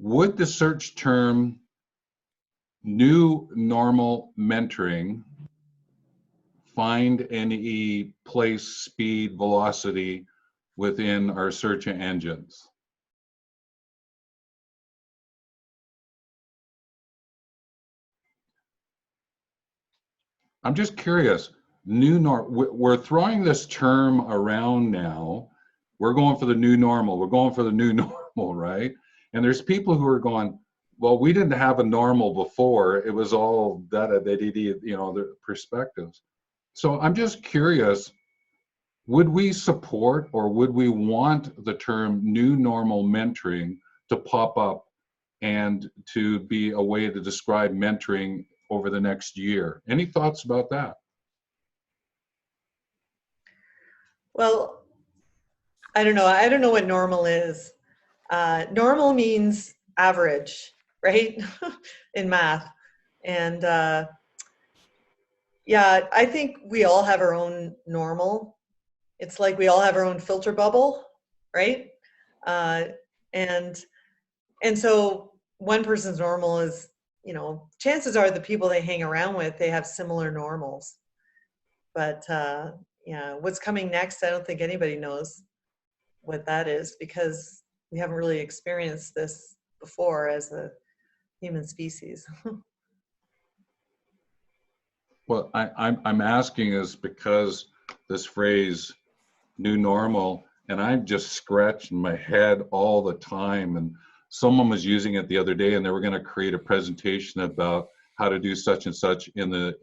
would the search term new normal mentoring find any place, speed, velocity within our search engines? I'm just curious. We're throwing this term around now. We're going for the new normal. We're going for the new normal, right? And there's people who are going, well, we didn't have a normal before. It was all the perspectives. So I'm just curious, would we support or would we want the term new normal mentoring to pop up and to be a way to describe mentoring over the next year? Any thoughts about that? Well, I don't know. I don't know what normal is. Normal means average, right? In math. And yeah, I think we all have our own normal. It's like we all have our own filter bubble, right? And so one person's normal is, chances are the people they hang around with, they have similar normals. But yeah, what's coming next, I don't think anybody knows what that is, because we haven't really experienced this before as a human species. Well, I'm asking is because this phrase new normal, and I'm just scratching my head all the time. And someone was using it the other day, and they were going to create a presentation about how to do such and such in the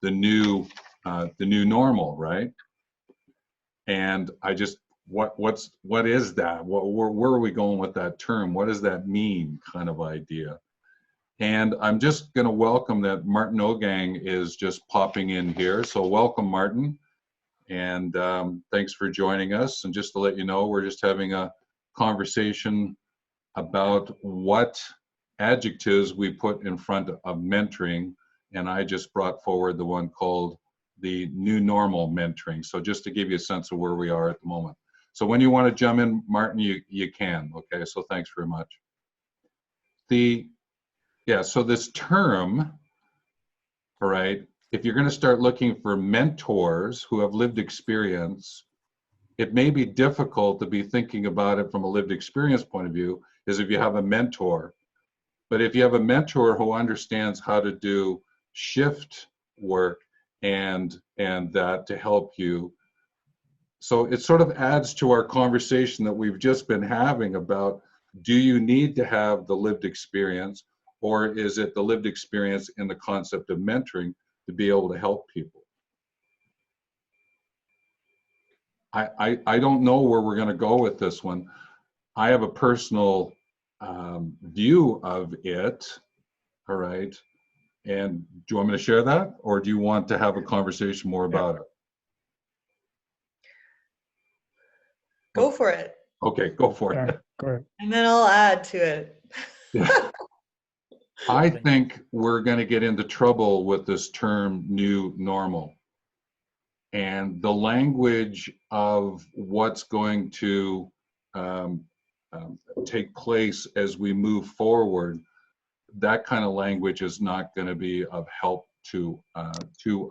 new normal, right? And I just what is that? Where are we going with that term? What does that mean? Kind of idea. And I'm just going to welcome that Martin Ogang is just popping in here. So welcome, Martin. And thanks for joining us. And just to let you know, we're just having a conversation about what adjectives we put in front of mentoring. And I just brought forward the one called the new normal mentoring. So just to give you a sense of where we are at the moment. So when you want to jump in, Martin, you can. Okay, so thanks very much. So this term, all right, if you're going to start looking for mentors who have lived experience, it may be difficult to be thinking about it from a lived experience point of view, is if you have a mentor. But if you have a mentor who understands how to do shift work and that to help you, so it sort of adds to our conversation that we've just been having about, do you need to have the lived experience, or is it the lived experience in the concept of mentoring to be able to help people? I don't know where we're going to go with this one. I have a personal view of it, all right? And do you want me to share that, or do you want to have a conversation more about it? Go for it. Okay, go for it. Go ahead. And then I'll add to it. Yeah. I think we're going to get into trouble with this term new normal. And the language of what's going to take place as we move forward, that kind of language is not going to be of help to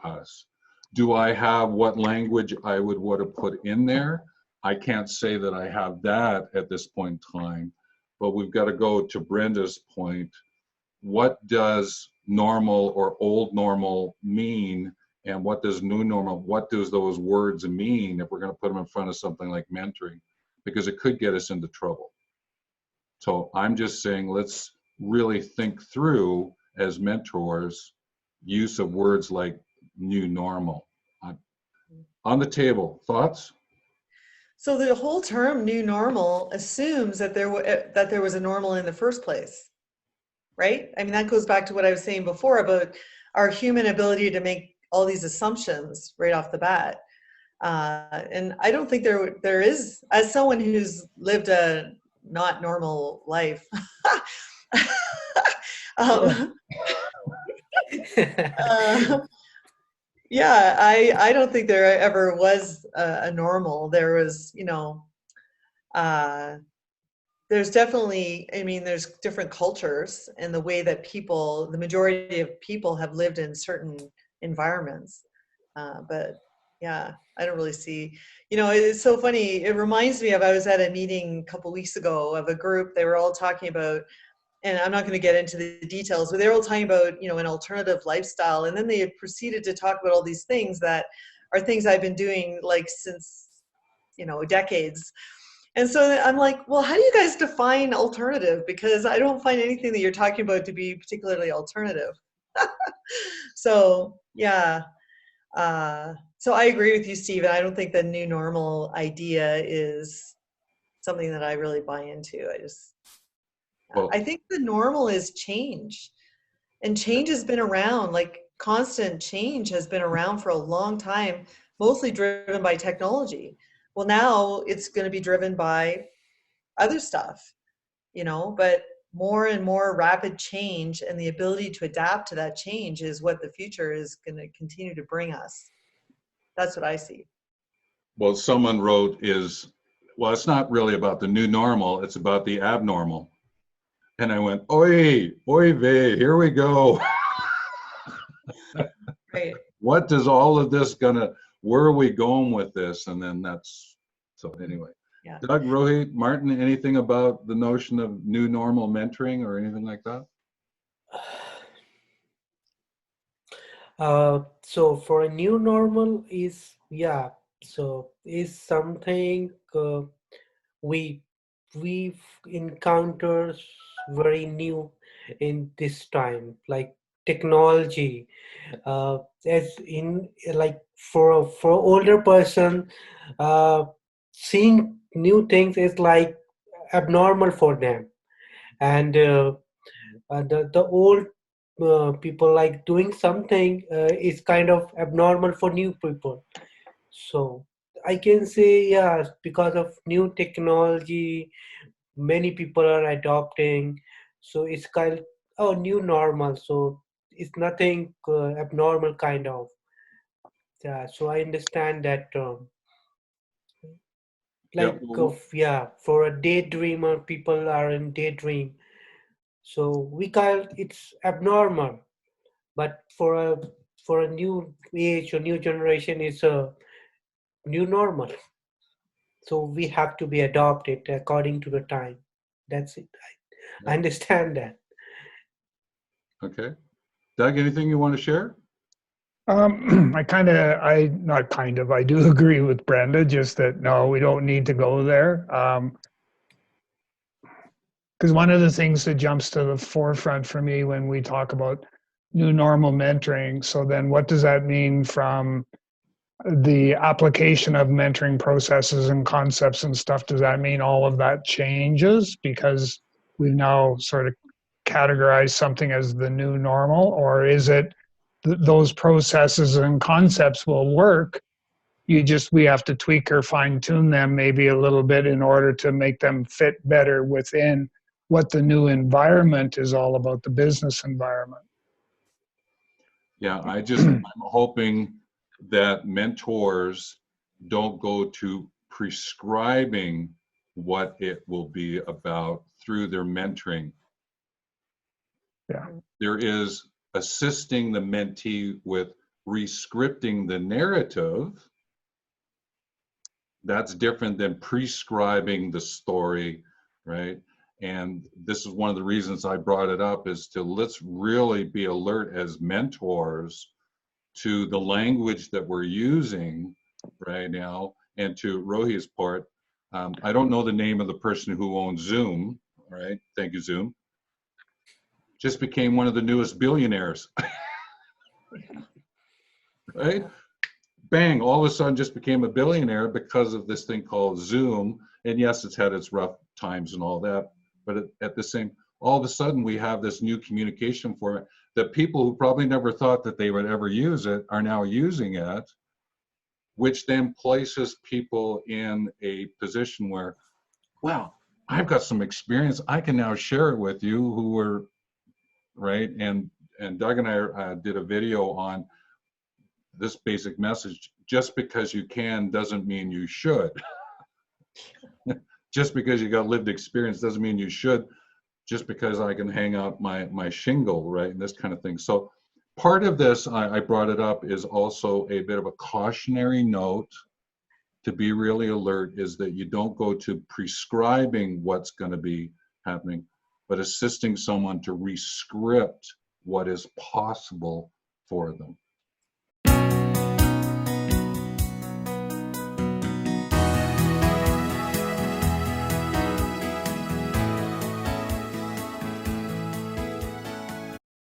us. Do I have what language I would have put in there? I can't say that I have that at this point in time, but we've got to go to Brenda's point. What does normal or old normal mean? And what does new normal, what does those words mean if we're going to put them in front of something like mentoring? Because it could get us into trouble. So I'm just saying, let's really think through, as mentors, use of words like new normal. On the table, thoughts? So the whole term new normal assumes that there was a normal in the first place, right? I mean, that goes back to what I was saying before about our human ability to make all these assumptions right off the bat. And I don't think there is, as someone who's lived a not normal life, yeah, I don't think there ever was a normal. There was, there there's definitely, I mean, there's different cultures and the way that people, the majority of people have lived in certain environments. But yeah, I don't really see, you know, it's so funny. It reminds me of, I was at a meeting a couple weeks ago of a group, they were all talking about, and I'm not going to get into the details, but they were all talking about, you know, an alternative lifestyle. And then they proceeded to talk about all these things that are things I've been doing like since, you know, decades. And so I'm like, well, how do you guys define alternative? Because I don't find anything that you're talking about to be particularly alternative. So yeah, so I agree with you, Stephen. I don't think the new normal idea is something that I really buy into. I Well, think the normal is change, and change has been around. Like constant change has been around for a long time, mostly driven by technology. Well, now it's going to be driven by other stuff, you know, but more and more rapid change and the ability to adapt to that change is what the future is going to continue to bring us. That's what I see. well, someone wrote is, well, it's not really about the new normal, it's about the abnormal. And I went, oy vey, here we go. Right. What does all of this gonna, where are we going with this? And then that's, so anyway. Yeah. Doug, Rohit, Martin, anything about the notion of new normal mentoring or anything like that? So for a new normal is, yeah, so is something we we've encountered very new in this time, like technology. As in, like for older person, uh, seeing new things is like abnormal for them, and the old people like doing something is kind of abnormal for new people. So I can say, yeah, because of new technology, many people are adopting. So it's kind of, oh, new normal. So it's nothing abnormal kind of. Yeah, so I understand that Yeah, like of, yeah, for a daydreamer, people are in daydream. So we call it's abnormal. But for a new age or new generation, it's a new normal. So we have to be adopted according to the time. That's it. I yeah. understand that. Okay. Doug, anything you want to share? I do agree with Brenda, just that no, we don't need to go there. Because one of the things that jumps to the forefront for me when we talk about new normal mentoring, so then what does that mean from the application of mentoring processes and concepts and stuff? Does that mean all of that changes because we've now sort of categorized something as the new normal? Or is it those processes and concepts will work? We have to tweak or fine tune them maybe a little bit in order to make them fit better within what the new environment is all about, the business environment. Yeah, I'm hoping that mentors don't go to prescribing what it will be about through their mentoring. Yeah. There is assisting the mentee with rescripting the narrative. That's different than prescribing the story, right? And this is one of the reasons I brought it up, is to let's really be alert as mentors to the language that we're using right now. And to Rohi's part, I don't know the name of the person who owns Zoom, all right? Thank you, Zoom. Just became one of the newest billionaires, right? Bang, all of a sudden just became a billionaire because of this thing called Zoom. And yes, it's had its rough times and all that, but at the same, all of a sudden we have this new communication format that people who probably never thought that they would ever use it are now using it, which then places people in a position where, well, I've got some experience, I can now share it with you who were, right? And Doug and I did a video on this basic message: just because you can doesn't mean you should. just because you got lived experience doesn't mean you should, just because I can hang out my shingle, right? And this kind of thing. So part of this, I brought it up, is also a bit of a cautionary note to be really alert, is that you don't go to prescribing what's going to be happening, but assisting someone to rescript what is possible for them.